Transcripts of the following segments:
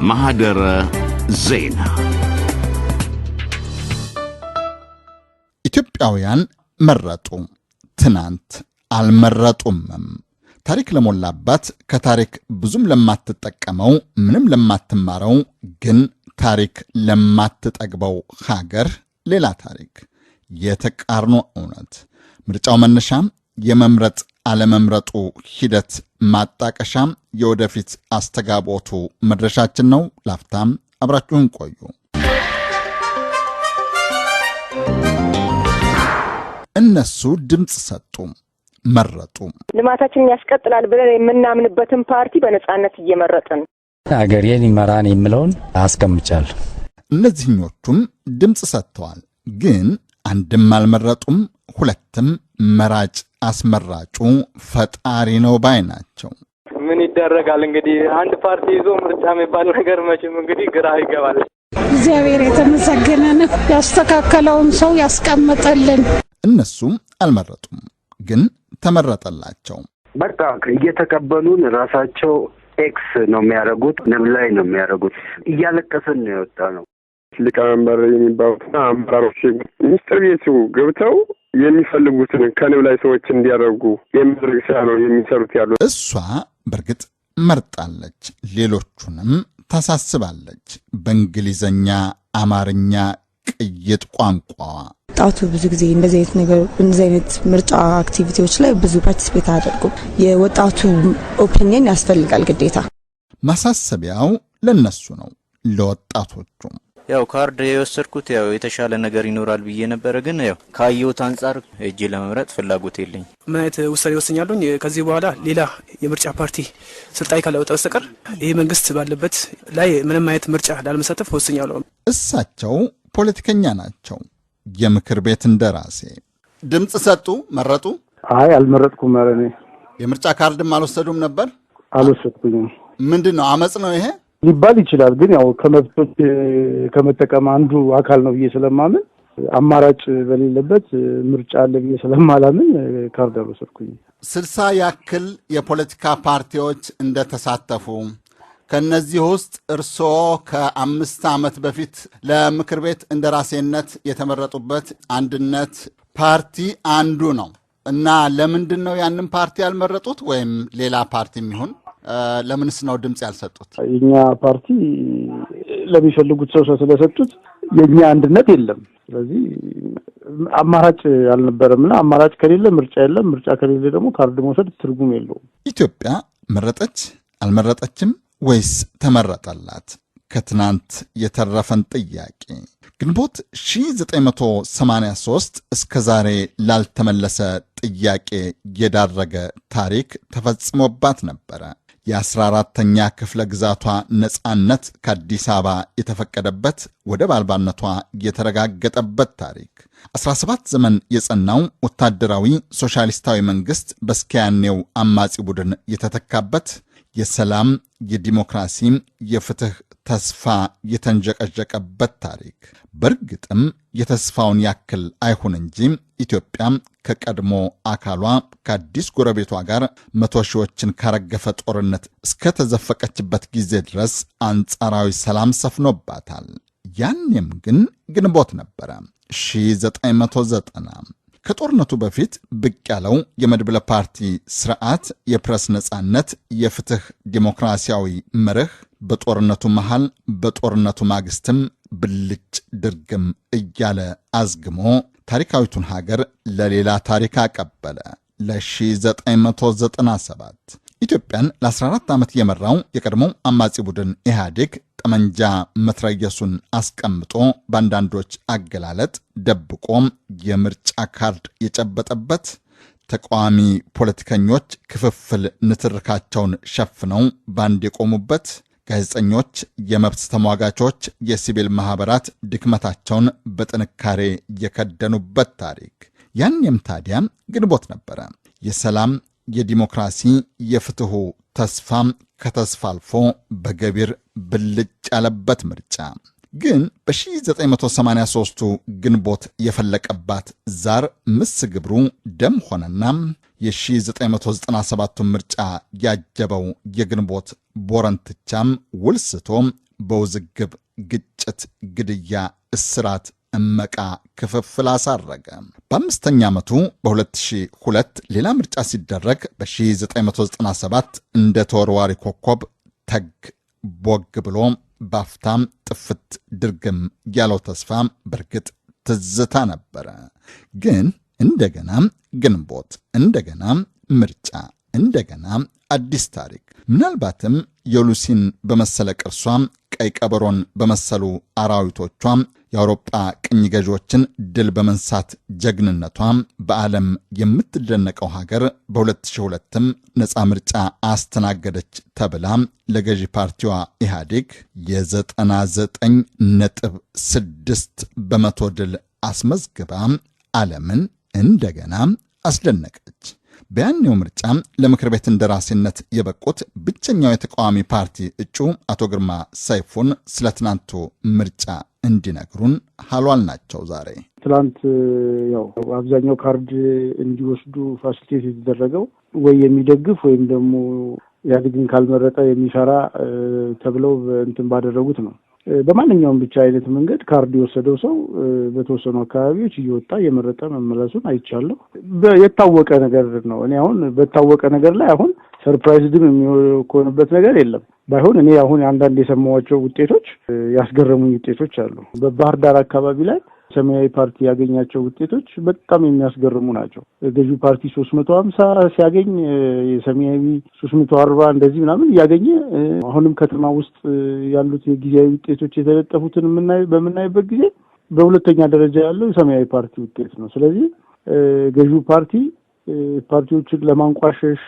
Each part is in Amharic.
ማህደረ ዜና ኢትዮጵያውያን መረጡ፣ ትናንት አልመረጡምም። ታሪክ ለሞላባት ከታሪክ ብዙም ለማትጠቀመው ምንም ለማትማረው ግን ታሪክ ለማትጠግበው ሀገር ሌላ ታሪክ፣ የተቃርኖ እውነት፣ ምርጫው መነሻ፣ የመምረጥ አለመምረጡ ሂደት ማጣቀሻ፣ የወደፊት አስተጋቦቱ መድረሻችን ነው። ላፍታም አብራችሁን ቆዩ። እነሱ ድምፅ ሰጡ፣ መረጡ። ልማታችንን ያስቀጥላል ብለን የምናምንበትን ፓርቲ በነጻነት እየመረጥን አገሬን ይመራን የሚለውን አስቀምጫለሁ። እነዚህኞቹም ድምፅ ሰጥተዋል፣ ግን አንድም አልመረጡም፣ ሁለትም መራጭ አስመራጩ ፈጣሪ ነው ባይ ናቸው። ምን ይደረጋል እንግዲህ አንድ ፓርቲ ይዞ ምርጫ የሚባል ነገር መቼም እንግዲህ ግራ ይገባል። እግዚአብሔር የተመሰገነ ነው። ያስተካከለውን ሰው ያስቀምጥልን። እነሱም አልመረጡም፣ ግን ተመረጠላቸው። በቃ እየተቀበሉን ራሳቸው ኤክስ ነው የሚያደርጉት፣ ንብ ላይ ነው የሚያደርጉት። እያለቀሰን ነው የወጣ ነው። ሊቀመንበር የሚባሉትና አመራሮች ሚኒስትር ቤቱ ገብተው የሚፈልጉትን ከንብ ላይ ሰዎች እንዲያደርጉ የሚያደርግ ስራ ነው የሚሰሩት ያሉ። እሷ በእርግጥ መርጣለች፣ ሌሎቹንም ታሳስባለች። በእንግሊዘኛ አማርኛ ቅይጥ ቋንቋዋ ወጣቱ ብዙ ጊዜ እንደዚህ አይነት ምርጫ አክቲቪቲዎች ላይ ብዙ ፓርቲስፔት አያደርጉም። የወጣቱ ኦፒኒየን ያስፈልጋል ግዴታ። ማሳሰቢያው ለነሱ ነው፣ ለወጣቶቹ። ያው ካርድ የወሰድኩት ያው የተሻለ ነገር ይኖራል ብዬ ነበር፣ ግን ያው ካየሁት አንፃር እጄ ለመምረጥ ፍላጎት የለኝ። ምን አይነት ውሳኔ ወስኛለሁ? ከዚህ በኋላ ሌላ የምርጫ ፓርቲ ስልጣን ካላወጣ በስተቀር ይህ መንግስት ባለበት ላይ ምንም አይነት ምርጫ ላለመሳተፍ ወስኛለሁ። እሳቸው ፖለቲከኛ ናቸው፣ የምክር ቤት እንደራሴ። ድምፅ ሰጡ፣ መረጡ? አይ አልመረጥኩም። ማለኔ የምርጫ ካርድም አልወሰዱም ነበር? አልወሰድኩኝም። ምንድነው አመጽ ነው ይሄ ሊባል ይችላል፣ ግን ያው ከመብቶች ከመጠቀም አንዱ አካል ነው ብዬ ስለማምን አማራጭ በሌለበት ምርጫ አለ ብዬ ስለማላምን ካርድ አልወሰድኩኝም። 60 ያክል የፖለቲካ ፓርቲዎች እንደተሳተፉ ከነዚህ ውስጥ እርስዎ ከ5 ዓመት በፊት ለምክር ቤት እንደራሴነት የተመረጡበት አንድነት ፓርቲ አንዱ ነው እና ለምንድን ነው ያንን ፓርቲ ያልመረጡት? ወይም ሌላ ፓርቲ የሚሆን ለምንስ ነው ድምፅ ያልሰጡት? የኛ ፓርቲ ለሚፈልጉት ሰው ስለሰጡት የኛ አንድነት የለም። ስለዚህ አማራጭ አልነበረምና አማራጭ ከሌለ ምርጫ የለም፣ ምርጫ ከሌለ ደግሞ ካርድ መውሰድ ትርጉም የለውም። ኢትዮጵያ መረጠች አልመረጠችም ወይስ ተመረጠላት? ከትናንት የተረፈን ጥያቄ። ግንቦት 1983 እስከ ዛሬ ላልተመለሰ ጥያቄ የዳረገ ታሪክ ተፈጽሞባት ነበረ። የ14ተኛ ክፍለ ግዛቷ ነፃነት ከአዲስ አበባ የተፈቀደበት፣ ወደብ አልባነቷ የተረጋገጠበት ታሪክ። 17 ዘመን የጸናው ወታደራዊ ሶሻሊስታዊ መንግስት በስኪያኔው አማጺ ቡድን የተተካበት፣ የሰላም የዲሞክራሲ የፍትህ ተስፋ የተንጀቀጀቀበት ታሪክ። በእርግጥም የተስፋውን ያክል አይሁን እንጂ ኢትዮጵያ ከቀድሞ አካሏ ከአዲስ ጎረቤቷ ጋር 100 ሺዎችን ካረገፈ ጦርነት እስከተዘፈቀችበት ጊዜ ድረስ አንጻራዊ ሰላም ሰፍኖባታል። ያኔም ግን ግንቦት ነበረ 1990። ከጦርነቱ በፊት ብቅ ያለው የመድብለ ፓርቲ ስርዓት፣ የፕረስ ነጻነት፣ የፍትህ ዲሞክራሲያዊ መርህ በጦርነቱ መሃል በጦርነቱ ማግስትም ብልጭ ድርግም እያለ አዝግሞ ታሪካዊቱን ሀገር ለሌላ ታሪክ አቀበለ። ለ1997 ኢትዮጵያን ለ14 ዓመት የመራው የቀድሞው አማጺ ቡድን ኢህአዴግ ጠመንጃ መትረየሱን አስቀምጦ በአንዳንዶች አገላለጥ ደብቆም የምርጫ ካርድ የጨበጠበት፣ ተቃዋሚ ፖለቲከኞች ክፍፍል ንትርካቸውን ሸፍነው ባንድ የቆሙበት፣ ጋዜጠኞች፣ የመብት ተሟጋቾች፣ የሲቪል ማኅበራት ድክመታቸውን በጥንካሬ የከደኑበት ታሪክ። ያኔም ታዲያ ግንቦት ነበረ። የሰላም የዲሞክራሲ የፍትሑ ተስፋ ከተስፋ አልፎ በገቢር ብልጭ ያለበት ምርጫ። ግን በ1983ቱ ግንቦት የፈለቀባት ዛር ምስ ግብሩ ደም ሆነና የ1997ቱ ምርጫ ያጀበው የግንቦት ቦረንትቻም ውልስቶ በውዝግብ ግጭት፣ ግድያ፣ እስራት፣ እመቃ፣ ክፍፍል አሳረገ። በአምስተኛ ዓመቱ በ2002 ሌላ ምርጫ ሲደረግ በ1997 እንደ ተወርዋሪ ኮከብ ተግ ቦግ ብሎ ባፍታም ጥፍት ድርግም ያለው ተስፋ በርግጥ ትዝታ ነበረ። ግን እንደገና ግንቦት፣ እንደገና ምርጫ፣ እንደገና አዲስ ታሪክ። ምናልባትም የሉሲን በመሰለ ቅርሷ፣ ቀይ ቀበሮን በመሰሉ አራዊቶቿ የአውሮጳ ቅኝ ገዢዎችን ድል በመንሳት ጀግንነቷ በዓለም የምትደነቀው ሀገር በ2002ም ነፃ ምርጫ አስተናገደች ተብላ ለገዢ ፓርቲዋ ኢህአዴግ የ99.6 በመቶ ድል አስመዝግባ ዓለምን እንደገና አስደነቀች። በያኔው ምርጫ ለምክር ቤት እንደራሴነት የበቁት ብቸኛው የተቃዋሚ ፓርቲ እጩ አቶ ግርማ ሰይፉን ስለ ትናንቱ ምርጫ እንዲነግሩን ሀሏል ናቸው። ዛሬ ትናንት ያው አብዛኛው ካርድ እንዲወስዱ ፋሲሊቴት የተደረገው ወይ የሚደግፍ ወይም ደግሞ ኢህአዴግን ካልመረጠ የሚሰራ ተብለው እንትን ባደረጉት ነው። በማንኛውም ብቻ አይነት መንገድ ካርድ የወሰደው ሰው በተወሰኑ አካባቢዎች እየወጣ የመረጠ መመለሱን አይቻለሁ። የታወቀ ነገር ነው። እኔ አሁን በታወቀ ነገር ላይ አሁን ሰርፕራይዝድም የሚሆንበት ነገር የለም። ባይሆን እኔ አሁን አንዳንድ የሰማኋቸው ውጤቶች ያስገረሙኝ ውጤቶች አሉ። በባህር ዳር አካባቢ ላይ ሰማያዊ ፓርቲ ያገኛቸው ውጤቶች በጣም የሚያስገርሙ ናቸው። ገዢው ፓርቲ 350 ሲያገኝ የሰማያዊ 340 እንደዚህ ምናምን እያገኘ አሁንም ከተማ ውስጥ ያሉት የጊዜያዊ ውጤቶች የተለጠፉትን በምናይበት ጊዜ በሁለተኛ ደረጃ ያለው የሰማያዊ ፓርቲ ውጤት ነው። ስለዚህ ገዢው ፓርቲ ፓርቲዎችን ለማንቋሸሽ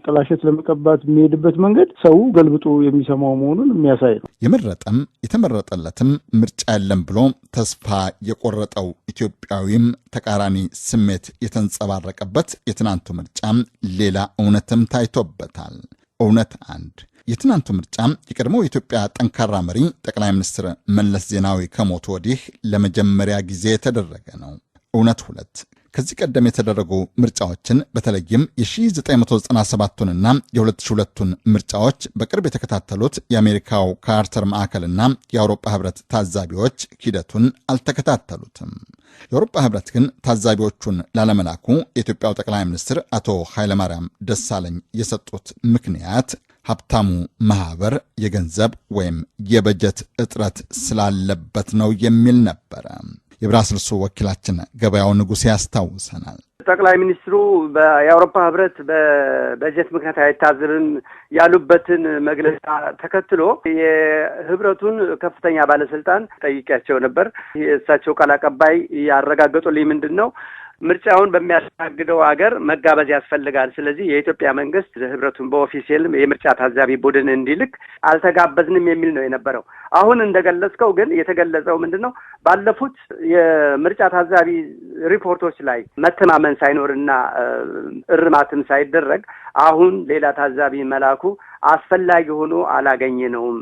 ጥላሸት ለመቀባት የሚሄድበት መንገድ ሰው ገልብጦ የሚሰማው መሆኑን የሚያሳይ ነው። የመረጠም የተመረጠለትም ምርጫ የለም ብሎ ተስፋ የቆረጠው ኢትዮጵያዊም ተቃራኒ ስሜት የተንጸባረቀበት የትናንቱ ምርጫ ሌላ እውነትም ታይቶበታል። እውነት አንድ፣ የትናንቱ ምርጫ የቀድሞው የኢትዮጵያ ጠንካራ መሪ ጠቅላይ ሚኒስትር መለስ ዜናዊ ከሞቱ ወዲህ ለመጀመሪያ ጊዜ የተደረገ ነው። እውነት ሁለት፣ ከዚህ ቀደም የተደረጉ ምርጫዎችን በተለይም የ1997ቱንና የ2002ቱን ምርጫዎች በቅርብ የተከታተሉት የአሜሪካው ካርተር ማዕከልና የአውሮፓ ህብረት ታዛቢዎች ሂደቱን አልተከታተሉትም። የአውሮፓ ህብረት ግን ታዛቢዎቹን ላለመላኩ የኢትዮጵያው ጠቅላይ ሚኒስትር አቶ ኃይለማርያም ደሳለኝ የሰጡት ምክንያት ሀብታሙ ማህበር የገንዘብ ወይም የበጀት እጥረት ስላለበት ነው የሚል ነበረ። የብራስልሱ ወኪላችን ገበያው ንጉሴ ያስታውሰናል። ጠቅላይ ሚኒስትሩ የአውሮፓ ህብረት በበጀት ምክንያት አይታዘብም ያሉበትን መግለጫ ተከትሎ የህብረቱን ከፍተኛ ባለስልጣን ጠይቄያቸው ነበር። የእሳቸው ቃል አቀባይ ያረጋገጡልኝ ምንድን ነው ምርጫውን በሚያስተናግደው ሀገር መጋበዝ ያስፈልጋል። ስለዚህ የኢትዮጵያ መንግስት ህብረቱን በኦፊሴል የምርጫ ታዛቢ ቡድን እንዲልክ አልተጋበዝንም የሚል ነው የነበረው። አሁን እንደገለጽከው ግን የተገለጸው ምንድን ነው ባለፉት የምርጫ ታዛቢ ሪፖርቶች ላይ መተማመን ሳይኖርና እርማትም ሳይደረግ አሁን ሌላ ታዛቢ መላኩ አስፈላጊ ሆኖ አላገኘነውም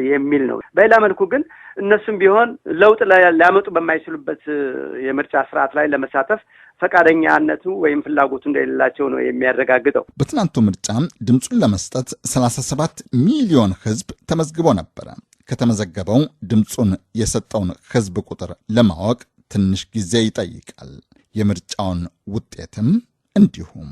የሚል ነው። በሌላ መልኩ ግን እነሱም ቢሆን ለውጥ ሊያመጡ በማይችሉበት የምርጫ ስርዓት ላይ ለመሳተፍ ፈቃደኛነቱ ወይም ፍላጎቱ እንደሌላቸው ነው የሚያረጋግጠው። በትናንቱ ምርጫ ድምፁን ለመስጠት 37 ሚሊዮን ህዝብ ተመዝግቦ ነበረ። ከተመዘገበው ድምፁን የሰጠውን ህዝብ ቁጥር ለማወቅ ትንሽ ጊዜ ይጠይቃል። የምርጫውን ውጤትም እንዲሁም።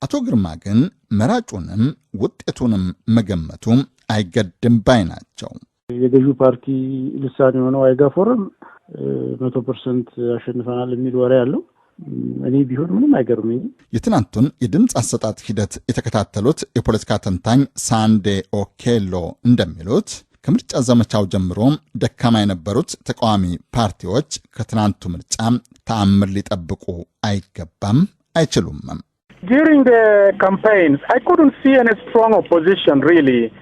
አቶ ግርማ ግን መራጩንም ውጤቱንም መገመቱ አይገድም ባይ ናቸው። የገዢው ፓርቲ ልሳን የሆነው አይጋፎርም 100% ያሸንፈናል የሚል ወሬ ያለው እኔ ቢሆን ምንም አይገርመኝም። የትናንቱን የድምፅ አሰጣጥ ሂደት የተከታተሉት የፖለቲካ ተንታኝ ሳንዴ ኦኬሎ እንደሚሉት ከምርጫ ዘመቻው ጀምሮ ደካማ የነበሩት ተቃዋሚ ፓርቲዎች ከትናንቱ ምርጫ ተአምር ሊጠብቁ አይገባም፣ አይችሉም። During the campaigns, I couldn't see any strong opposition really.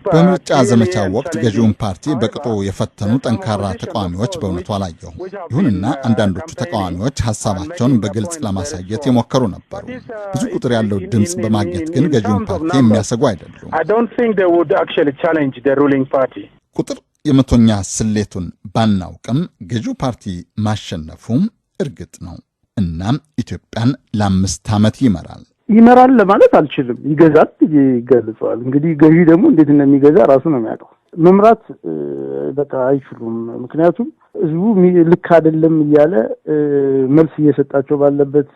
በምርጫ ዘመቻው ወቅት ገዢውን ፓርቲ በቅጡ የፈተኑ ጠንካራ ተቃዋሚዎች በእውነቱ አላየሁም። ይሁንና አንዳንዶቹ ተቃዋሚዎች ሀሳባቸውን በግልጽ ለማሳየት የሞከሩ ነበሩ። ብዙ ቁጥር ያለው ድምፅ በማግኘት ግን ገዢውን ፓርቲ የሚያሰጉ አይደሉም። I don't think they would actually challenge the ruling party. ቁጥር የመቶኛ ስሌቱን ባናውቅም ገዢው ፓርቲ ማሸነፉም እርግጥ ነው። እናም ኢትዮጵያን ለ5 ዓመት ይመራል ለማለት አልችልም። ይገዛል ይገልጸዋል። እንግዲህ ገዢ ደግሞ እንዴት እንደሚገዛ ራሱ ነው የሚያውቀው። መምራት በቃ አይችሉም። ምክንያቱም ህዝቡ ልክ አይደለም እያለ መልስ እየሰጣቸው ባለበት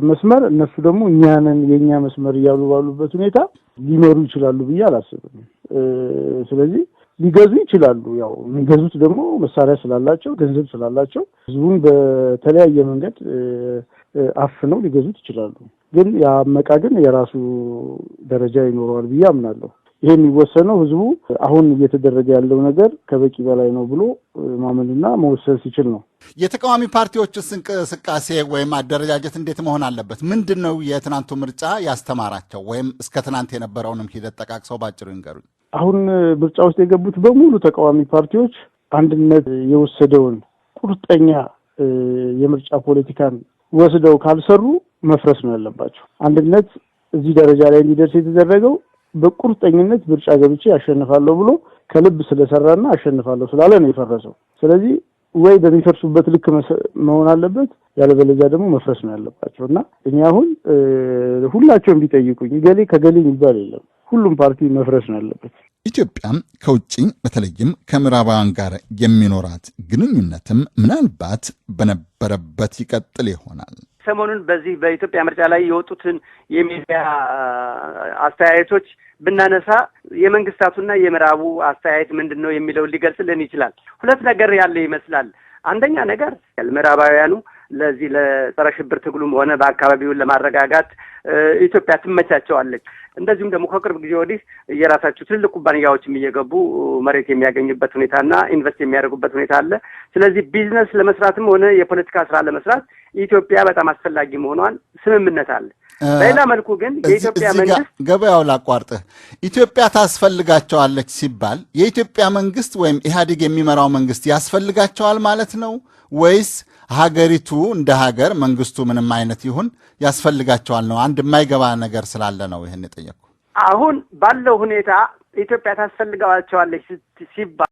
መስመር እነሱ ደግሞ እኛንን የኛ መስመር እያሉ ባሉበት ሁኔታ ሊመሩ ይችላሉ ብዬ አላስብም። ስለዚህ ሊገዙ ይችላሉ። ያው የሚገዙት ደግሞ መሳሪያ ስላላቸው፣ ገንዘብ ስላላቸው ህዝቡን በተለያየ መንገድ አፍነው ሊገዙት ይችላሉ። ግን ያመቃ ግን የራሱ ደረጃ ይኖረዋል ብዬ አምናለሁ። ይሄ የሚወሰነው ህዝቡ አሁን እየተደረገ ያለው ነገር ከበቂ በላይ ነው ብሎ ማመንና መወሰን ሲችል ነው። የተቃዋሚ ፓርቲዎችስ እንቅስቃሴ ወይም አደረጃጀት እንዴት መሆን አለበት? ምንድነው የትናንቱ ምርጫ ያስተማራቸው? ወይም እስከ ትናንት የነበረውንም ሂደት ጠቃቅሰው ባጭሩ ይንገሩኝ። አሁን ምርጫ ውስጥ የገቡት በሙሉ ተቃዋሚ ፓርቲዎች አንድነት የወሰደውን ቁርጠኛ የምርጫ ፖለቲካን ወስደው ካልሰሩ መፍረስ ነው ያለባቸው። አንድነት እዚህ ደረጃ ላይ እንዲደርስ የተደረገው በቁርጠኝነት ምርጫ ገብቼ አሸንፋለሁ ብሎ ከልብ ስለሰራና አሸንፋለሁ ስላለ ነው የፈረሰው። ስለዚህ ወይ በሚፈርሱበት ልክ መሆን አለበት፣ ያለበለዚያ ደግሞ መፍረስ ነው ያለባቸው እና እኛ አሁን ሁላቸውም ቢጠይቁኝ ገሌ ከገሌ የሚባል የለም። ሁሉም ፓርቲ መፍረስ ነው ያለበት። ኢትዮጵያ ከውጪ በተለይም ከምዕራባውያን ጋር የሚኖራት ግንኙነትም ምናልባት በነበረበት ይቀጥል ይሆናል። ሰሞኑን በዚህ በኢትዮጵያ ምርጫ ላይ የወጡትን የሚዲያ አስተያየቶች ብናነሳ የመንግስታቱና የምዕራቡ አስተያየት ምንድን ነው የሚለው ሊገልጽልን ይችላል። ሁለት ነገር ያለ ይመስላል። አንደኛ ነገር ምዕራባውያኑ ለዚህ ለጸረ ሽብር ትግሉም ሆነ በአካባቢውን ለማረጋጋት ኢትዮጵያ ትመቻቸዋለች። እንደዚሁም ደግሞ ከቅርብ ጊዜ ወዲህ የራሳቸው ትልልቅ ኩባንያዎችም እየገቡ መሬት የሚያገኙበት ሁኔታና ኢንቨስት የሚያደርጉበት ሁኔታ አለ። ስለዚህ ቢዝነስ ለመስራትም ሆነ የፖለቲካ ስራ ለመስራት ኢትዮጵያ በጣም አስፈላጊ መሆኗን ስምምነት አለ። በሌላ መልኩ ግን የኢትዮጵያ መንግስት ገበያው ላቋርጥህ፣ ኢትዮጵያ ታስፈልጋቸዋለች ሲባል የኢትዮጵያ መንግስት ወይም ኢህአዴግ የሚመራው መንግስት ያስፈልጋቸዋል ማለት ነው ወይስ ሀገሪቱ እንደ ሀገር መንግስቱ ምንም አይነት ይሁን ያስፈልጋቸዋል ነው? አንድ የማይገባ ነገር ስላለ ነው ይህን የጠየቅኩ። አሁን ባለው ሁኔታ ኢትዮጵያ ታስፈልጋቸዋለች ሲባል